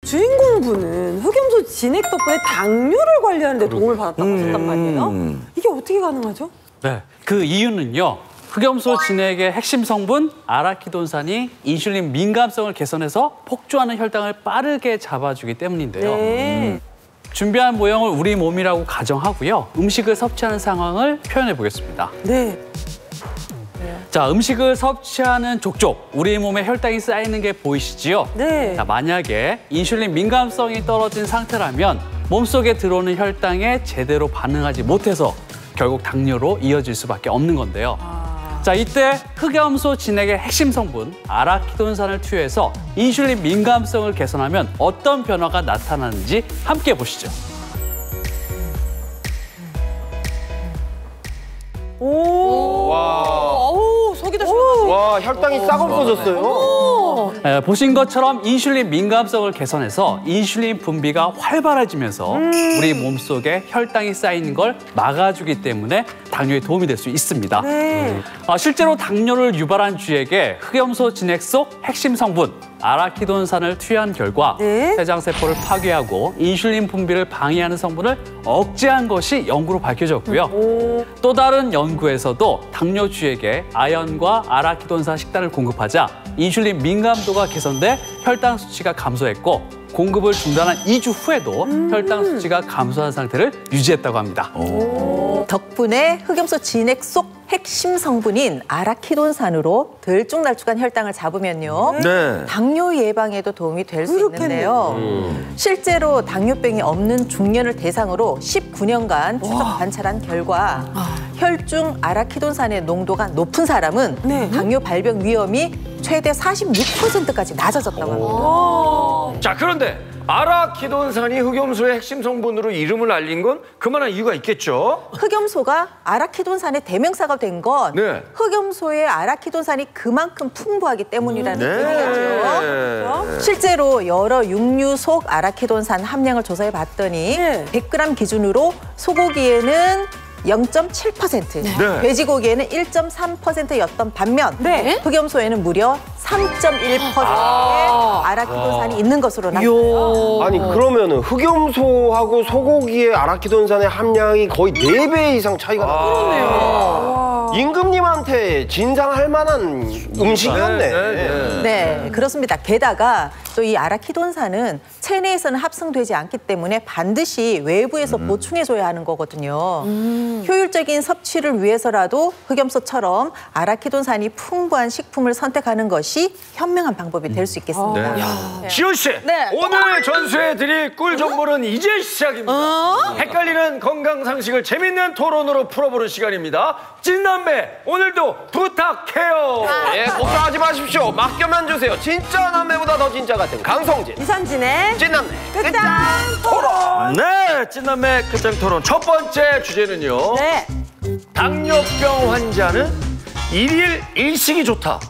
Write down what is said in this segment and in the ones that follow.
주인공분은 흑염소 진액 덕분에 당뇨를 관리하는 데 도움을 받았다고 하셨단 말이에요. 이게 어떻게 가능하죠? 네, 그 이유는요. 흑염소 진액의 핵심 성분 아라키돈산이 인슐린 민감성을 개선해서 폭주하는 혈당을 빠르게 잡아주기 때문인데요. 네. 준비한 모형을 우리 몸이라고 가정하고요. 음식을 섭취하는 상황을 표현해 보겠습니다. 네. 자, 음식을 섭취하는 족족, 우리 몸에 혈당이 쌓이는 게 보이시지요? 네. 자, 만약에 인슐린 민감성이 떨어진 상태라면 몸속에 들어오는 혈당에 제대로 반응하지 못해서 결국 당뇨로 이어질 수밖에 없는 건데요. 자, 이때 흑염소 진액의 핵심 성분 아라키돈산을 투여해서 인슐린 민감성을 개선하면 어떤 변화가 나타나는지 함께 보시죠. 오, 속이 다 시원하지. 와, 혈당이 싹 없어졌어요. 보신 것처럼 인슐린 민감성을 개선해서 인슐린 분비가 활발해지면서 우리 몸속에 혈당이 쌓이는 걸 막아주기 때문에 당뇨에 도움이 될 수 있습니다. 네. 실제로 당뇨를 유발한 쥐에게 흑염소 진액 속 핵심 성분 아라키돈산을 투여한 결과 네. 췌장세포를 파괴하고 인슐린 분비를 방해하는 성분을 억제한 것이 연구로 밝혀졌고요. 또 다른 연구에서도 당뇨주에게 아연과 아라키돈산 식단을 공급하자 인슐린 민감도가 개선돼 혈당 수치가 감소했고 공급을 중단한 2주 후에도 혈당 수치가 감소한 상태를 유지했다고 합니다. 덕분에 흑염소 진액 속 핵심 성분인 아라키돈산으로 들쭉날쭉한 혈당을 잡으면요. 네. 당뇨 예방에도 도움이 될 수 있는데요. 실제로 당뇨병이 없는 중년을 대상으로 19년간 추적 관찰한 결과 혈중 아라키돈산의 농도가 높은 사람은 네. 당뇨 발병 위험이 최대 46%까지 낮아졌다고 합니다. 자, 그런데 아라키돈산이 흑염소의 핵심 성분으로 이름을 알린 건 그만한 이유가 있겠죠? 흑염소가 아라키돈산의 대명사가 된 건 네. 흑염소의 아라키돈산이 그만큼 풍부하기 때문이라는 의미겠죠. 네. 실제로 여러 육류 속 아라키돈산 함량을 조사해 봤더니 네. 100g 기준으로 소고기에는 0.7%, 네. 돼지고기에는 1.3%였던 반면 네. 흑염소에는 무려 3.1%의 아라키돈산이 있는 것으로 나타나요. 아니, 그러면은 흑염소하고 소고기의 아라키돈산의 함량이 거의 4배 이상 차이가 나네요. 임금님한테 진상할 만한 음식이었네. 네, 그렇습니다. 게다가 또 이 아라키돈산은 체내에서는 합성되지 않기 때문에 반드시 외부에서 보충해줘야 하는 거거든요. 효율적인 섭취를 위해서라도 흑염소처럼 아라키돈산이 풍부한 식품을 선택하는 것이 현명한 방법이 될 수 있겠습니다. 네. 지효 씨, 네. 오늘 전수해드릴 꿀 정보는 이제 시작입니다. 헷갈리는 건강 상식을 재밌는 토론으로 풀어보는 시간입니다. 찐남매, 오늘도 부탁해요. 예, 걱정하지 마십시오. 맡겨만 주세요. 진짜 남매보다 더 진짜 같은 강성진. 이선진의 찐남매. 끝장 토론. 네, 찐남매 끝장 토론 첫 번째 주제는요. 네. 당뇨병 환자는 일일 일식이 좋다.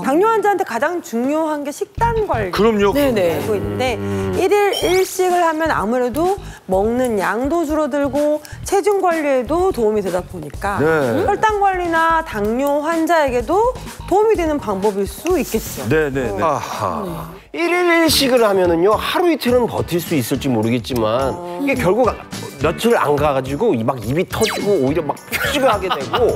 당뇨 환자한테 가장 중요한 게 식단 관리. 그럼요. 네네. 알고 있는데 일일 일식을 하면 아무래도 먹는 양도 줄어들고 체중 관리에도 도움이 되다 보니까 네. 혈당 관리나 당뇨 환자에게도 도움이 되는 방법일 수 있겠죠. 네네네. 아하. 일일 일식을 하면은요, 하루 이틀은 버틸 수 있을지 모르겠지만 이게 결국 며칠 안 가가지고 막 입이 터지고 오히려 막 표식을 하게 되고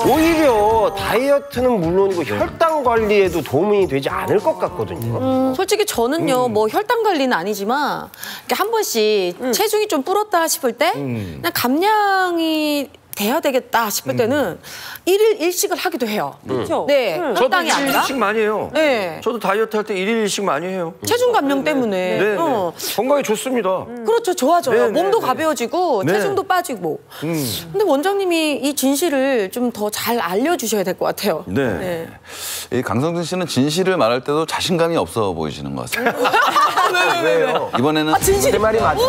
오히려 다이어트는 물론이고 혈당 관리에도 도움이 되지 않을 것 같거든요. 솔직히 저는요, 뭐 혈당 관리는 아니지만 이렇게 한 번씩 체중이 좀 불었다 싶을 때 그냥 감량이 돼야 되겠다 싶을 때는 일일 일식을 하기도 해요. 그렇죠. 네, 저도 혈당이 일일 아니라. 일식 많이 해요. 네. 저도 다이어트 할 때 일일 일식 많이 해요. 체중 감량 때문에. 네, 건강에 좋습니다. 그렇죠, 좋아져요. 네, 몸도 네, 가벼워지고 네. 체중도 빠지고. 근데 원장님이 이 진실을 좀 더 잘 알려주셔야 될 것 같아요. 네. 이 강성진 씨는 진실을 말할 때도 자신감이 없어 보이시는 것 같습니다. 왜요? 이번에는 제 말이 맞아.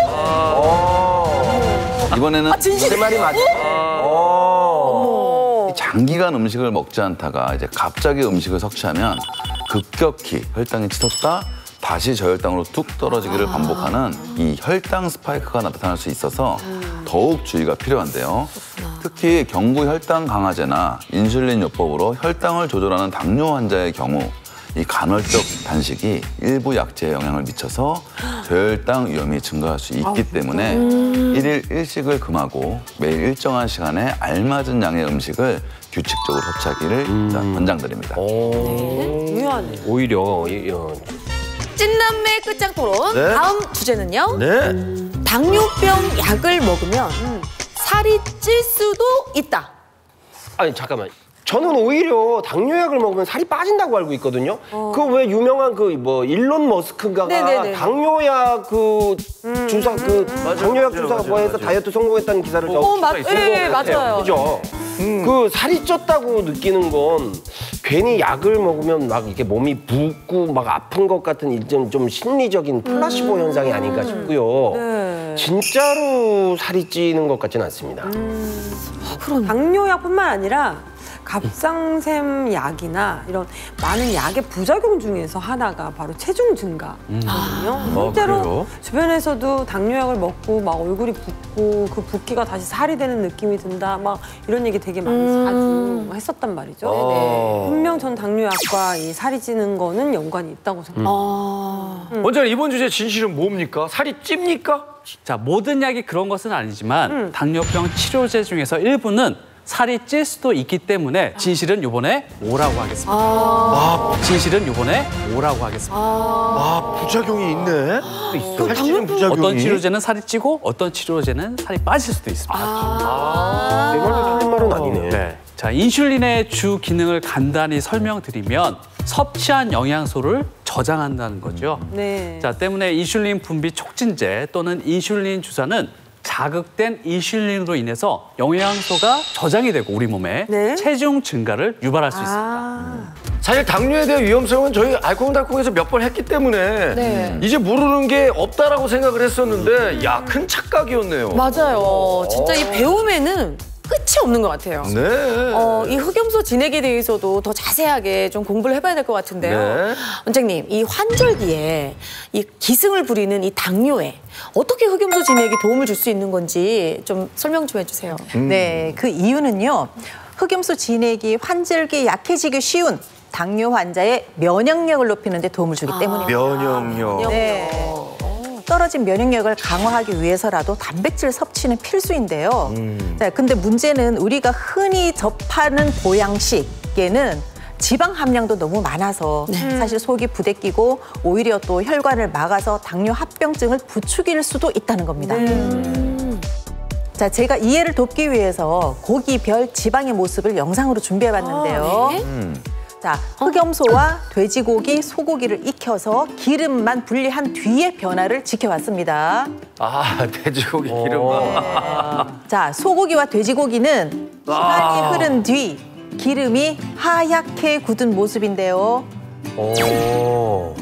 이번에는 제 말이 맞아. 장기간 음식을 먹지 않다가 이제 갑자기 음식을 섭취하면 급격히 혈당이 치솟다 다시 저혈당으로 뚝 떨어지기를 반복하는 이 혈당 스파이크가 나타날 수 있어서 더욱 주의가 필요한데요. 특히 경구 혈당 강화제나 인슐린 요법으로 혈당을 조절하는 당뇨 환자의 경우 이 간헐적 단식이 일부 약제에 영향을 미쳐서 저혈당 위험이 증가할 수 있기 때문에 일일 일식을 금하고 매일 일정한 시간에 알맞은 양의 음식을 규칙적으로 섭취하기를 권장드립니다. 중요하네. 오히려 찐남매 끝장 토론. 네. 다음 주제는요. 네. 당뇨병 약을 먹으면 살이 찔 수도 있다. 아니 잠깐만. 저는 오히려 당뇨약을 먹으면 살이 빠진다고 알고 있거든요. 그 왜 유명한 그 뭐 일론 머스크가 네네네. 당뇨약 그 주사 그 당뇨약 주사가 뭐해서 다이어트 성공했다는 기사를 예, 맞아요. 그죠? 그 살이 쪘다고 느끼는 건 괜히 약을 먹으면 막 이렇게 몸이 붓고 막 아픈 것 같은 일정 좀 심리적인 플라시보 현상이 아닌가 싶고요. 진짜로 살이 찌는 것 같지는 않습니다. 당뇨약뿐만 아니라 갑상샘 약이나 이런 많은 약의 부작용 중에서 하나가 바로 체중 증가거든요. 실제로 그래요? 주변에서도 당뇨약을 먹고 막 얼굴이 붓고 그 붓기가 다시 살이 되는 느낌이 든다 막 이런 얘기 되게 많이 자주 했었단 말이죠. 분명 전 당뇨약과 이 살이 찌는 거는 연관이 있다고 생각합니다. 원장님 이번 주제 진실은 뭡니까? 살이 찝니까? 자, 모든 약이 그런 것은 아니지만 당뇨병 치료제 중에서 일부는 살이 찔 수도 있기 때문에 진실은 이번에 오라고 하겠습니다. 진실은 이번에 오라고 하겠습니다. 부작용이 있네. 살이 찌는 부작용이. 어떤 치료제는 살이 찌고 어떤 치료제는 살이 빠질 수도 있습니다. 내 말도 틀린 말은 아니네. 네. 자, 인슐린의 주 기능을 간단히 설명드리면 섭취한 영양소를 저장한다는 거죠. 네. 자, 때문에 인슐린 분비 촉진제 또는 인슐린 주사는 자극된 인슐린으로 인해서 영양소가 저장이 되고 우리 몸에 네. 체중 증가를 유발할 수 있습니다. 사실 당뇨에 대한 위험성은 저희 알콩달콩에서 몇 번 했기 때문에 이제 모르는 게 없다라고 생각을 했었는데 야, 큰 착각이었네요. 맞아요. 진짜 이 배움에는 끝이 없는 것 같아요. 네. 이 흑염소 진액에 대해서도 더 자세하게 좀 공부를 해봐야 될 것 같은데요. 네. 원장님, 이 환절기에 이 기승을 부리는 이 당뇨에 어떻게 흑염소 진액이 도움을 줄 수 있는 건지 좀 설명 좀 해주세요. 네, 그 이유는요. 흑염소 진액이 환절기에 약해지기 쉬운 당뇨 환자의 면역력을 높이는 데 도움을 주기 때문입니다. 면역력. 네. 떨어진 면역력을 강화하기 위해서라도 단백질 섭취는 필수인데요. 자, 근데 문제는 우리가 흔히 접하는 보양식에는 지방 함량도 너무 많아서 사실 속이 부대끼고 오히려 또 혈관을 막아서 당뇨 합병증을 부추길 수도 있다는 겁니다. 자, 제가 이해를 돕기 위해서 고기별 지방의 모습을 영상으로 준비해봤는데요. 자, 흑염소와 돼지고기, 소고기를 익혀서 기름만 분리한 뒤의 변화를 지켜봤습니다. 아, 돼지고기 기름만. 자, 소고기와 돼지고기는 시간이 흐른 뒤 기름이 하얗게 굳은 모습인데요.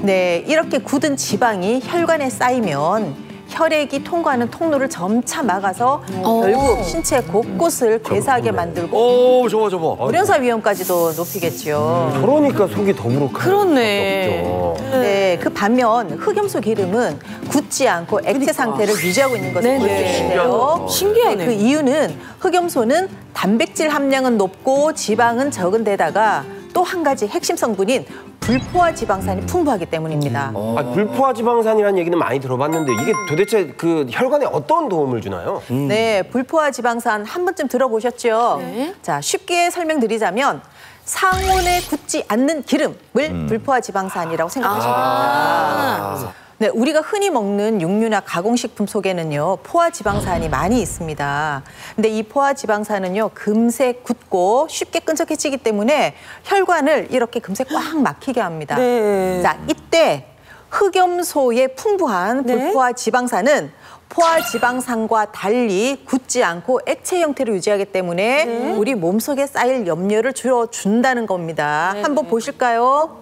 네, 이렇게 굳은 지방이 혈관에 쌓이면 혈액이 통과하는 통로를 점차 막아서 결국 신체 곳곳을 괴사하게 만들고 오, 저거. 돌연사 위험까지도 높이겠죠. 그러니까 속이 더부룩한 그렇네. 네, 그 반면 흑염소 기름은 굳지 않고 액체 상태를 유지하고 있는 것을 볼 수 있는데요. 신기하네. 그 이유는 흑염소는 단백질 함량은 높고 지방은 적은 데다가 또 한 가지 핵심 성분인 불포화 지방산이 풍부하기 때문입니다. 불포화 지방산이라는 얘기는 많이 들어봤는데 이게 도대체 그 혈관에 어떤 도움을 주나요? 네, 불포화 지방산 한 번쯤 들어보셨죠? 네. 자, 쉽게 설명드리자면 상온에 굳지 않는 기름을 불포화 지방산이라고 생각하시면 됩니다. 네, 우리가 흔히 먹는 육류나 가공식품 속에는요, 포화 지방산이 많이 있습니다. 근데 이 포화 지방산은요, 금세 굳고 쉽게 끈적해지기 때문에 혈관을 이렇게 금세 꽉 막히게 합니다. 네. 자, 이때 흑염소의 풍부한 불포화 지방산은 포화 지방산과 달리 굳지 않고 액체 형태를 유지하기 때문에 우리 몸속에 쌓일 염려를 줄여준다는 겁니다. 한번 보실까요?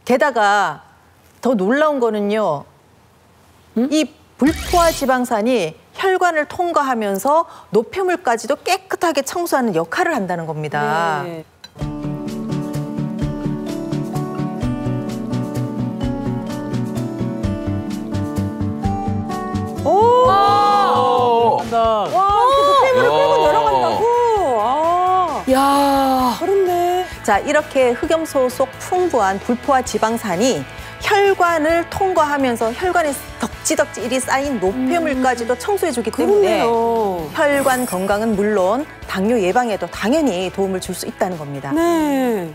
게다가 더 놀라운 거는요. 이 불포화 지방산이 혈관을 통과하면서 노폐물까지도 깨끗하게 청소하는 역할을 한다는 겁니다. 네. 감사합니다. 와, 이렇게 노폐물을 끌고 내려간다고? 아, 야, 그런데 자, 이렇게 흑염소 속 풍부한 불포화 지방산이 혈관을 통과하면서 혈관에 덕지덕지 쌓인 노폐물까지도 청소해주기 때문에 그렇네요. 혈관 건강은 물론 당뇨 예방에도 당연히 도움을 줄 수 있다는 겁니다. 네.